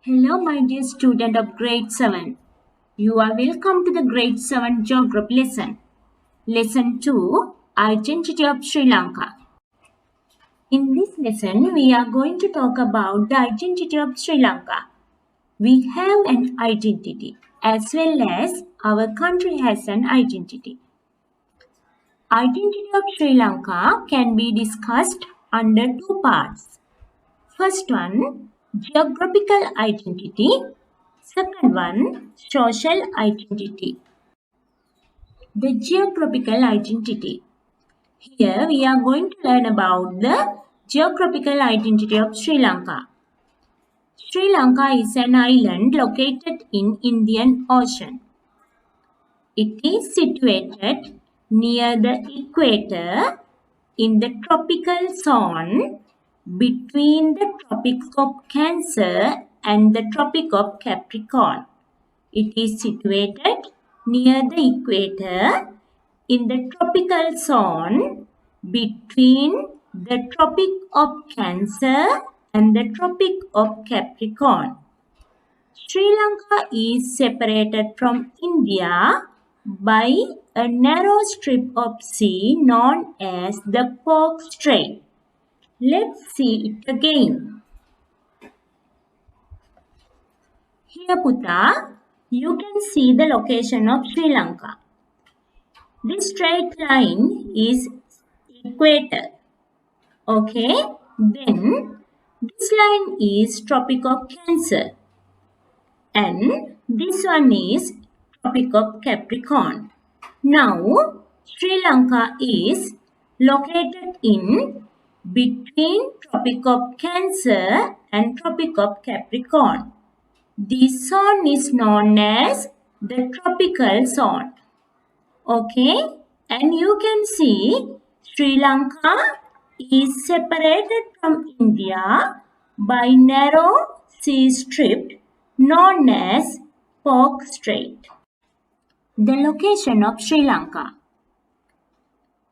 Hello, my dear student of grade 7. You are welcome to the grade 7 geography lesson. Lesson 2, Identity of Sri Lanka. In this lesson, we are going to talk about the identity of Sri Lanka. We have an identity as well as our country has an identity. Identity of Sri Lanka can be discussed under two parts. First one, geographical identity. Second one, social identity. The geographical identity. Here we are going to learn about the geographical identity of Sri Lanka. Sri Lanka is an island located in Indian Ocean. It is situated near the equator in the tropical zone between the Tropic of Cancer and the Tropic of Capricorn. It is situated near the equator in the tropical zone between the Tropic of Cancer and the Tropic of Capricorn. Sri Lanka is separated from India by a narrow strip of sea known as the Pork Strait. Let's see it again. Here, Putta, you can see the location of Sri Lanka. This straight line is equator. Okay, then this line is Tropic of Cancer and this one is Tropic of Capricorn. Now, Sri Lanka is located in between Tropic of Cancer and Tropic of Capricorn. This zone is known as the tropical zone. Okay, and you can see Sri Lanka is separated from India by narrow sea strip known as Pork Strait. The location of Sri Lanka.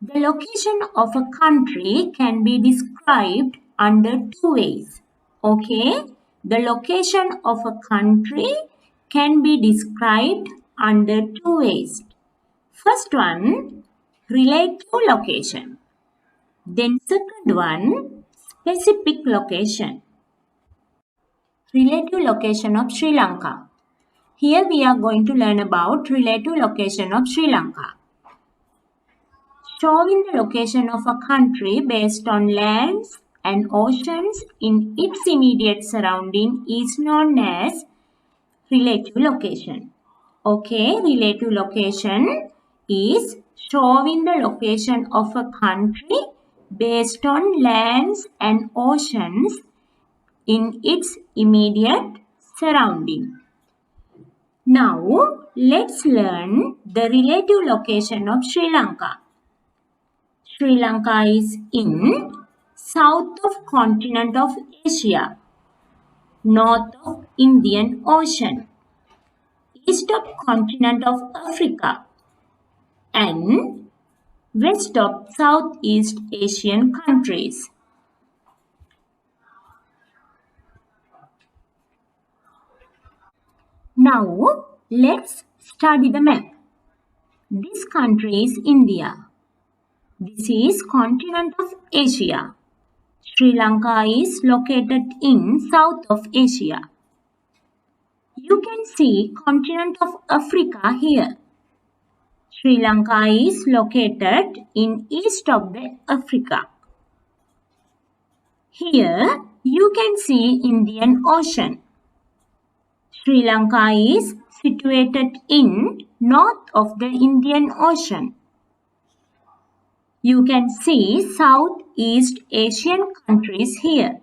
The location of a country can be described under two ways. Okay, the location of a country can be described under two ways. First one, relative location. Then second one, specific location. Relative location of Sri Lanka. Here we are going to learn about relative location of Sri Lanka. Showing the location of a country based on lands and oceans in its immediate surrounding is known as relative location. Okay, relative location is showing the location of a country based on lands and oceans in its immediate surrounding. Now, let's learn the relative location of Sri Lanka. Sri Lanka is in south of continent of Asia, north of Indian Ocean, east of continent of Africa, and west of Southeast Asian countries. Now, let's study the map. This country is India. This is continent of Asia. Sri Lanka is located in south of Asia. You can see continent of Africa here. Sri Lanka is located in east of the Africa. Here you can see Indian Ocean. Sri Lanka is situated in north of the Indian Ocean. You can see Southeast Asian countries here.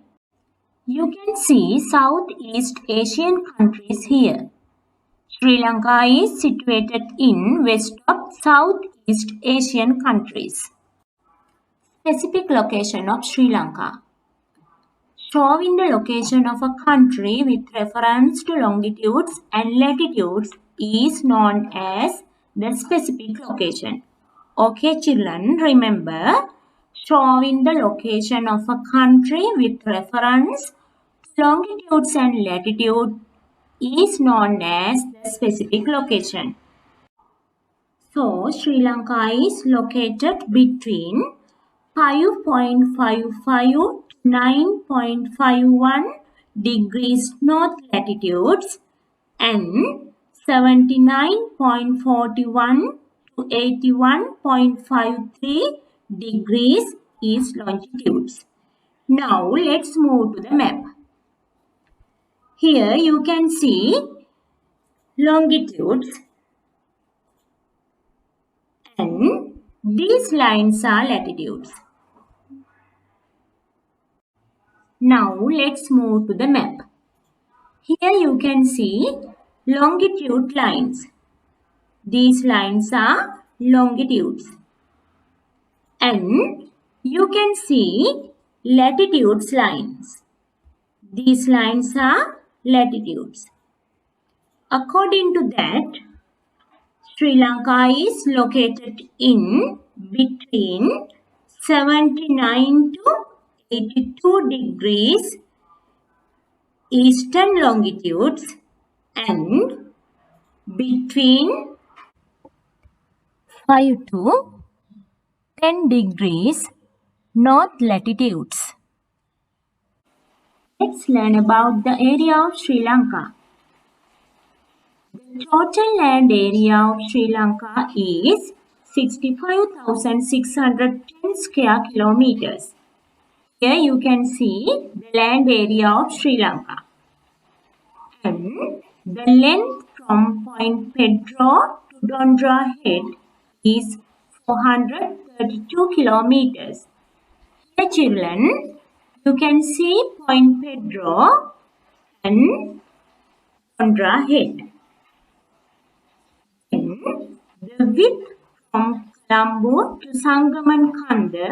You can see Southeast Asian countries here. Sri Lanka is situated in west of Southeast Asian countries. Specific location of Sri Lanka. Showing the location of a country with reference to longitudes and latitudes is known as the specific location. Okay, children, remember, showing the location of a country with reference Longitudes and latitude is known as the specific location. So, Sri Lanka is located between 5.55 to 9.51 degrees north latitudes and 79.41 to 81.53 degrees east longitudes. Now let's move to the map. Here you can see longitudes and these lines are latitudes. Now let's move to the map. Here you can see longitude lines. These lines are longitudes. And you can see latitudes lines. These lines are latitudes. According to that, Sri Lanka is located in between 79 to 82 degrees eastern longitudes and between 5 to 10 degrees north latitudes. Let's learn about the area of Sri Lanka. The total land area of Sri Lanka is 65,610 square kilometers. Here you can see the land area of Sri Lanka. And the length from Point Pedro to Dondra Head is 432 kilometers. Here children, you can see Point Pedro and Dondra Head. The width from Colombo to Sangaman Kanda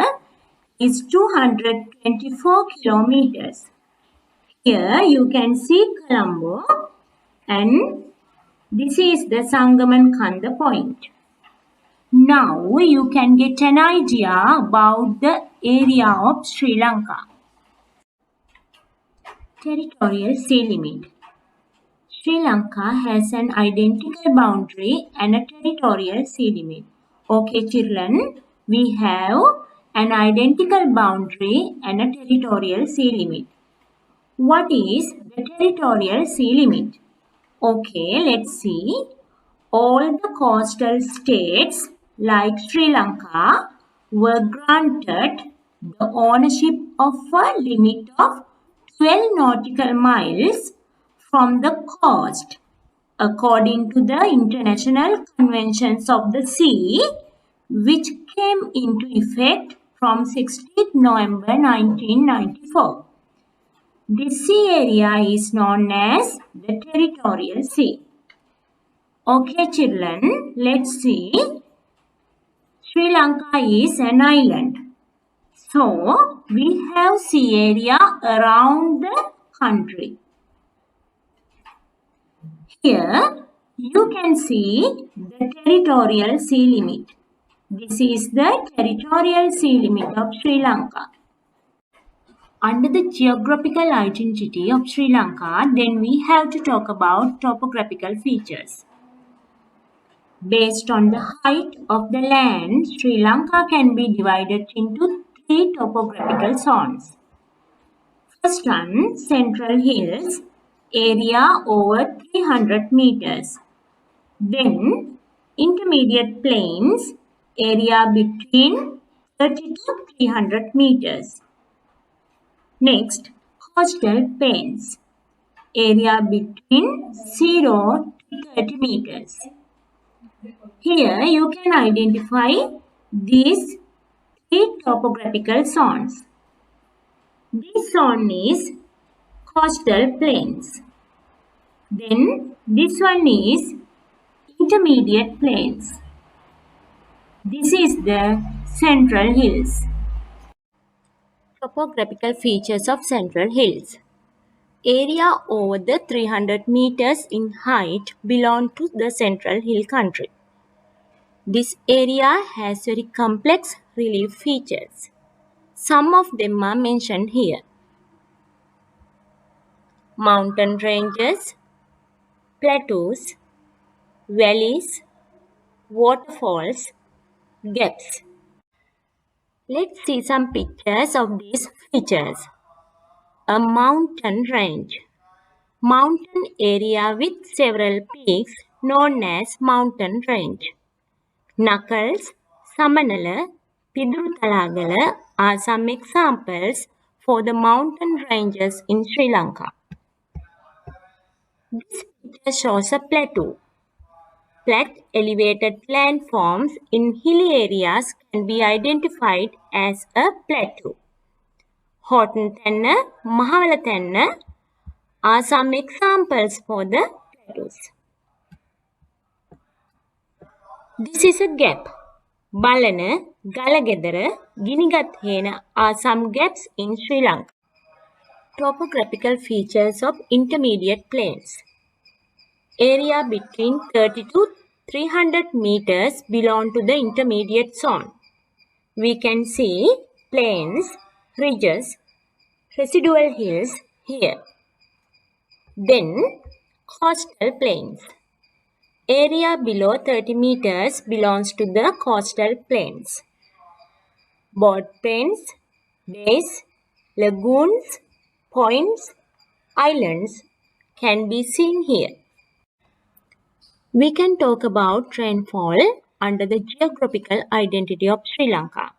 is 224 kilometers. Here you can see Colombo and this is the Sangaman Kanda point. Now you can get an idea about the area of Sri Lanka. Territorial sea limit. Sri Lanka has an identical boundary and a territorial sea limit. Okay children, we have an identical boundary and a territorial sea limit. What is the territorial sea limit? Okay, let's see. All the coastal states like Sri Lanka were granted the ownership of a limit of 12 nautical miles from the coast according to the International Conventions of the Sea, which came into effect from 16th November 1994. This sea area is known as the Territorial Sea. Okay children, let's see. Sri Lanka is an island. So, we have sea area around the country. Here, you can see the territorial sea limit. This is the territorial sea limit of Sri Lanka. Under the geographical identity of Sri Lanka, then we have to talk about topographical features. Based on the height of the land, Sri Lanka can be divided into 3 topographical zones. First one, Central Hills, area over 300 meters. Then, Intermediate Plains, area between 30 to 300 meters. Next, Coastal Plains, area between 0 to 30 meters. Here you can identify these 3 topographical zones. This zone is Coastal Plains. Then this one is Intermediate Plains. This is the Central Hills. Topographical features of Central Hills. Area over the 300 meters in height belong to the Central Hill Country. This area has very complex relief features. Some of them are mentioned here. mountain ranges, plateaus, valleys, waterfalls, gaps. Let's see some pictures of these features. A mountain range. Mountain area with several peaks known as mountain range. Knuckles, Samanala, Pidrutalagala are some examples for the mountain ranges in Sri Lanka. This picture shows a plateau. Flat elevated landforms in hilly areas can be identified as a plateau. Horton Thenna, Mahavala Thenna are some examples for the plateaus. This is a gap. Balana, Galagedara, Ginigathena are some gaps in Sri Lanka. Topographical features of intermediate plains. Area between 30 to 300 meters belong to the intermediate zone. We can see plains, ridges, residual hills here. Then coastal plains. Area below 30 meters belongs to the coastal plains. Board plains, bays, lagoons, points, islands can be seen here. We can talk about rainfall under the geographical identity of Sri Lanka.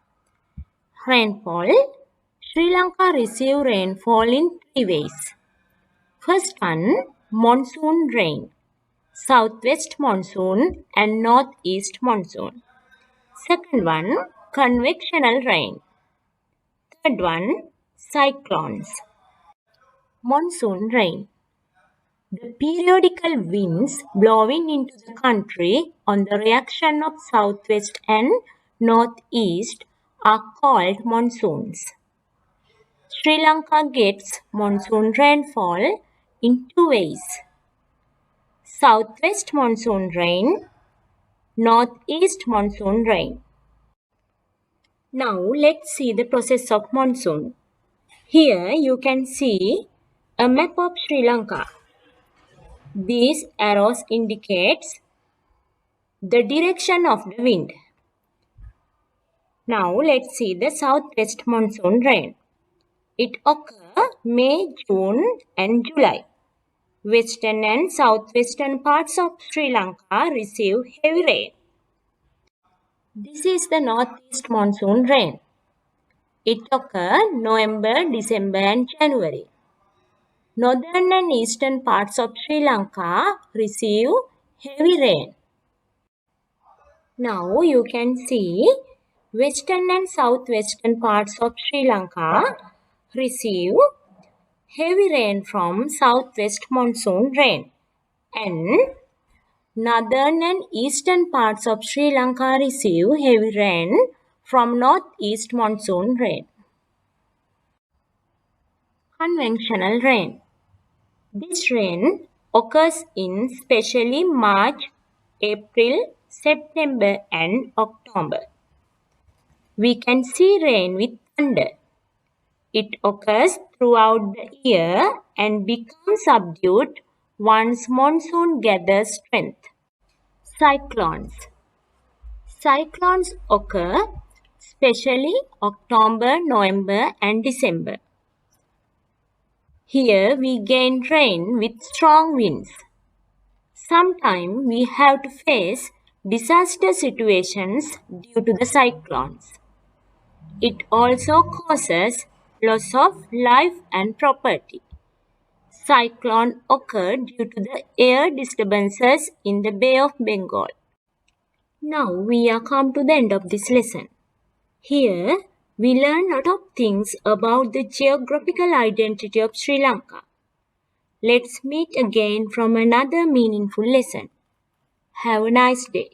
Rainfall. Sri Lanka receives rainfall in three ways. First one, monsoon rain. Southwest monsoon and northeast monsoon. Second one, convectional rain. Third one, cyclones. Monsoon rain. The periodical winds blowing into the country on the reaction of southwest and northeast are called monsoons. Sri Lanka gets monsoon rainfall in two ways. Southwest monsoon rain, northeast monsoon rain. Now let's see the process of monsoon. Here you can see a map of Sri Lanka. These arrows indicates the direction of the wind. Now let's see the southwest monsoon rain. It occurs May, June and July. Western and southwestern parts of Sri Lanka receive heavy rain. This is the northeast monsoon rain. It occurs November, December and January. Northern and eastern parts of Sri Lanka receive heavy rain. Now you can see western and southwestern parts of Sri Lanka receive heavy rain from southwest monsoon rain, and northern and eastern parts of Sri Lanka receive heavy rain from northeast monsoon rain. Convectional rain. This rain occurs in especially March, April, September and October. We can see rain with thunder. It occurs throughout the year and becomes subdued once monsoon gathers strength. Cyclones. Cyclones occur especially October, November and December. Here we gain rain with strong winds. Sometimes we have to face disaster situations due to the cyclones. It also causes loss of life and property. Cyclone occurred due to the air disturbances in the Bay of Bengal. Now we are come to the end of this lesson. Here we learn a lot of things about the geographical identity of Sri Lanka. Let's meet again from another meaningful lesson. Have a nice day.